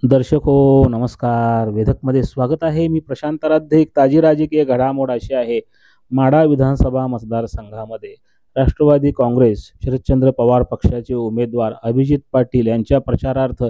दर्शक हो, नमस्कार. वेधकमध्ये स्वागत आहे. मी प्रशांत आराध्य. एक ताजी राजकीय घडामोड अशी आहे, माढा विधानसभा मतदारसंघामध्ये राष्ट्रवादी काँग्रेस, शरदचंद्र पवार पक्षाचे उमेदवार अभिजित पाटील यांच्या प्रचारार्थ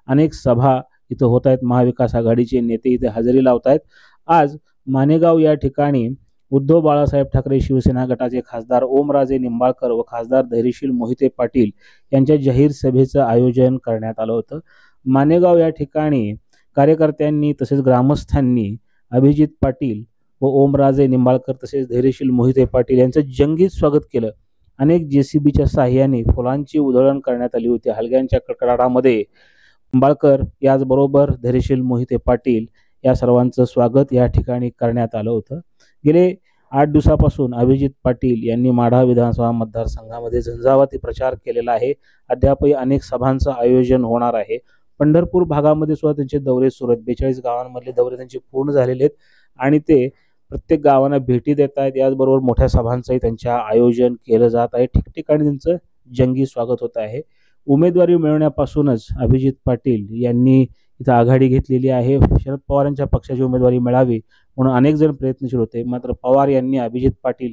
अनेक सभा इथं होत आहेत. महाविकास आघाडीचे नेते इथे हजेरी लावत आहेत. आज मानेगाव या ठिकाणी उद्धव बाळासाहेब ठाकरे शिवसेना गटाचे खासदार ओमराजे निंबाळकर व खासदार धैर्यशील मोहिते पाटील यांच्या जाहीर सभेचं आयोजन करण्यात आलं होतं. मानेगाव या ठिकाणी कार्यकर्त्यांनी तसेच ग्रामस्थांनी अभिजित पाटील व ओमराजे निंबाळकर तसेच धैर्यशील मोहिते पाटील यांचं जंगी स्वागत केलं. अनेक जेसीबीच्या साहाय्याने फुलांची उधळण करण्यात आली होती. हलग्यांच्या कडकडाटामध्ये निंबाळकर याचबरोबर धैर्यशील मोहिते पाटील या सर्वांचं स्वागत या ठिकाणी करण्यात आलं होतं. गेले 8 दिवसापासून अभिजित पाटील यांनी माढा विधानसभा मतदारसंघामध्ये झंझावाती प्रचार केलेला आहे. अद्यापही अनेक सभांचं आयोजन होणार आहे. पंढरपूर भागामध्ये सुद्धा त्यांचे दौरे सुरू आहेत. 42 गावांमधले दौरे त्यांचे पूर्ण झालेले आहेत आणि ते प्रत्येक गावांना भेटी देत आहेत. याचबरोबर मोठ्या सभांचंही त्यांच्या आयोजन केलं जात आहे. ठिकठिकाणी त्यांचं जंगी स्वागत होत आहे. उमेदवारी मिळवण्यापासूनच अभिजित पाटील यांनी इथं आघाडी घेतलेली आहे. शरद पवारांच्या पक्षाची उमेदवारी मिळावी म्हणून अनेक जण प्रयत्नशील होते. मात्र पवार यांनी अभिजित पाटील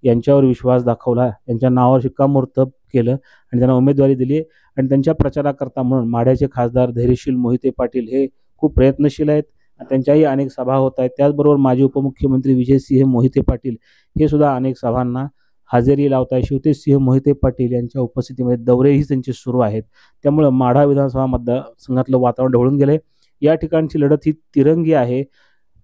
यांच्यावर विश्वास दाखवला, त्यांच्या नावावर शिक्कामोर्तब केलं आणि त्यांना उमेदवारी दिली. आणि त्यांच्या प्रचाराकरता म्हणून माढ्याचे खासदार धैर्यशील मोहिते पाटील हे खूप प्रयत्नशील आहेत. त्यांच्याही अनेक सभा होत आहेत. त्याचबरोबर माजी उपमुख्यमंत्री विजयसिंह मोहिते पाटील हे सुद्धा अनेक सभांना हजेरी लावत आहेत. शिवतेजसिंह मोहिते पाटील यांच्या उपस्थितीमध्ये दौरेही त्यांचे सुरू आहेत. त्यामुळे माढा विधानसभा मतदारसंघातलं वातावरण ढवळून गेले. या ठिकाणची लढत ही तिरंगी आहे.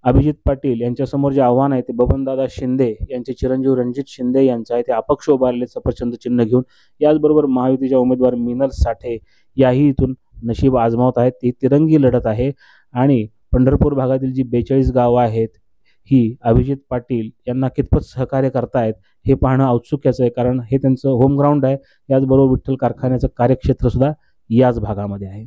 अभिजित पाटील यांच्यासमोर जे आव्हान आहे ते बबनदादा शिंदे यांचे चिरंजीव रणजित शिंदे यांचं आहे. ते अपक्ष उभारले सफरचंद चिन्ह घेऊन. याचबरोबर महायुतीच्या उमेदवार मिनल साठे याही इथून नशीब आजमावत आहेत. ती तिरंगी लढत आहे आणि पंढरपूर भागातील जी 42 गावं आहेत ही अभिजित पाटील यांना कितपत सहकार्य करतायत हे पाहणं औत्सुक्याचं आहे, कारण हे त्यांचं होम ग्राउंड आहे. याचबरोबर विठ्ठल कारखान्याचं कार्यक्षेत्र सुद्धा याच भागामध्ये आहे.